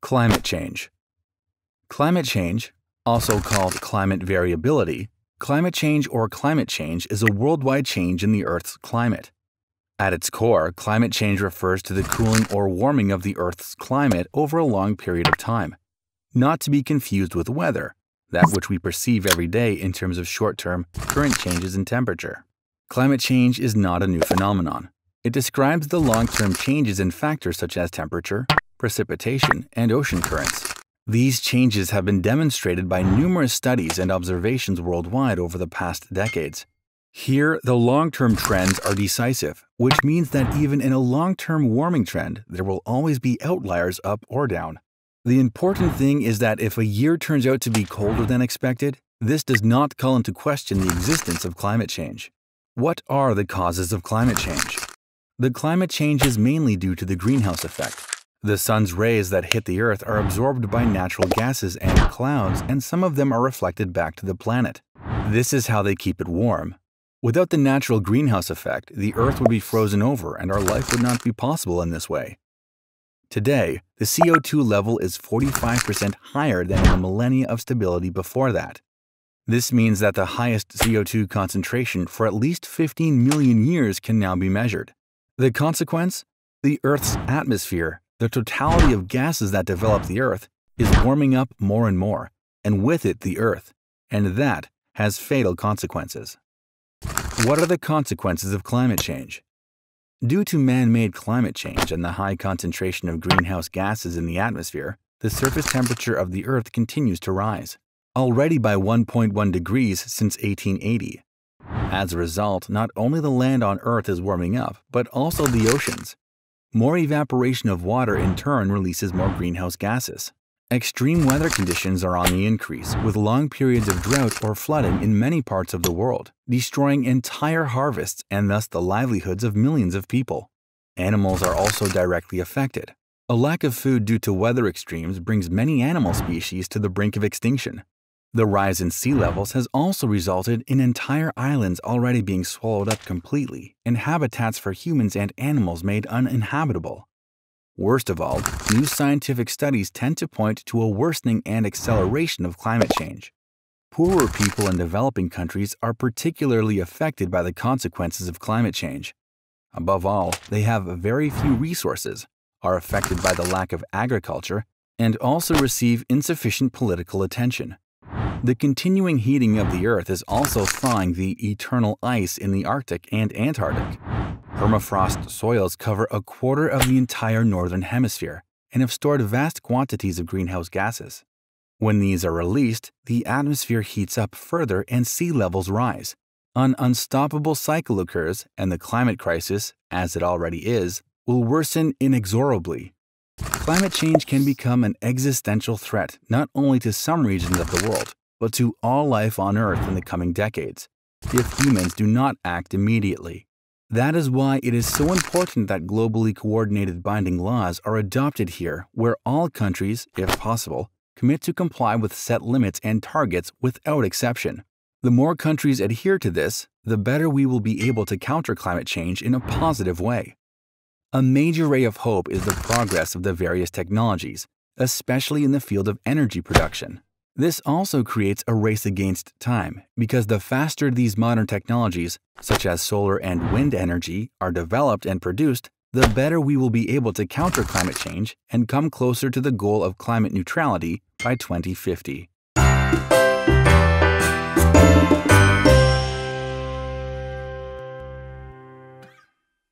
Climate change. Climate change, also called climate variability, climate change is a worldwide change in the Earth's climate. At its core, climate change refers to the cooling or warming of the Earth's climate over a long period of time, not to be confused with weather, that which we perceive every day in terms of short-term, current changes in temperature. Climate change is not a new phenomenon. It describes the long-term changes in factors such as temperature, precipitation, and ocean currents. These changes have been demonstrated by numerous studies and observations worldwide over the past decades. Here, the long-term trends are decisive, which means that even in a long-term warming trend, there will always be outliers up or down. The important thing is that if a year turns out to be colder than expected, this does not call into question the existence of climate change. What are the causes of climate change? The climate change is mainly due to the greenhouse effect. The sun's rays that hit the Earth are absorbed by natural gases and clouds, and some of them are reflected back to the planet. This is how they keep it warm. Without the natural greenhouse effect, the Earth would be frozen over and our life would not be possible in this way. Today, the CO2 level is 45% higher than in the millennia of stability before that. This means that the highest CO2 concentration for at least 15 million years can now be measured. The consequence? The Earth's atmosphere, the totality of gases that develop the Earth, is warming up more and more, and with it the Earth, and that has fatal consequences. What are the consequences of climate change? Due to man-made climate change and the high concentration of greenhouse gases in the atmosphere, the surface temperature of the Earth continues to rise, already by 1.1 degrees since 1880. As a result, not only the land on Earth is warming up, but also the oceans. More evaporation of water in turn releases more greenhouse gases. Extreme weather conditions are on the increase, with long periods of drought or flooding in many parts of the world, destroying entire harvests and thus the livelihoods of millions of people. Animals are also directly affected. A lack of food due to weather extremes brings many animal species to the brink of extinction. The rise in sea levels has also resulted in entire islands already being swallowed up completely and habitats for humans and animals made uninhabitable. Worst of all, new scientific studies tend to point to a worsening and acceleration of climate change. Poorer people in developing countries are particularly affected by the consequences of climate change. Above all, they have very few resources, are affected by the lack of agriculture, and also receive insufficient political attention. The continuing heating of the Earth is also thawing the eternal ice in the Arctic and Antarctic. Permafrost soils cover a quarter of the entire northern hemisphere and have stored vast quantities of greenhouse gases. When these are released, the atmosphere heats up further and sea levels rise. An unstoppable cycle occurs, and the climate crisis, as it already is, will worsen inexorably. Climate change can become an existential threat not only to some regions of the world, but to all life on Earth in the coming decades, if humans do not act immediately. That is why it is so important that globally coordinated binding laws are adopted here, where all countries, if possible, commit to comply with set limits and targets without exception. The more countries adhere to this, the better we will be able to counter climate change in a positive way. A major ray of hope is the progress of the various technologies, especially in the field of energy production. This also creates a race against time, because the faster these modern technologies, such as solar and wind energy, are developed and produced, the better we will be able to counter climate change and come closer to the goal of climate neutrality by 2050.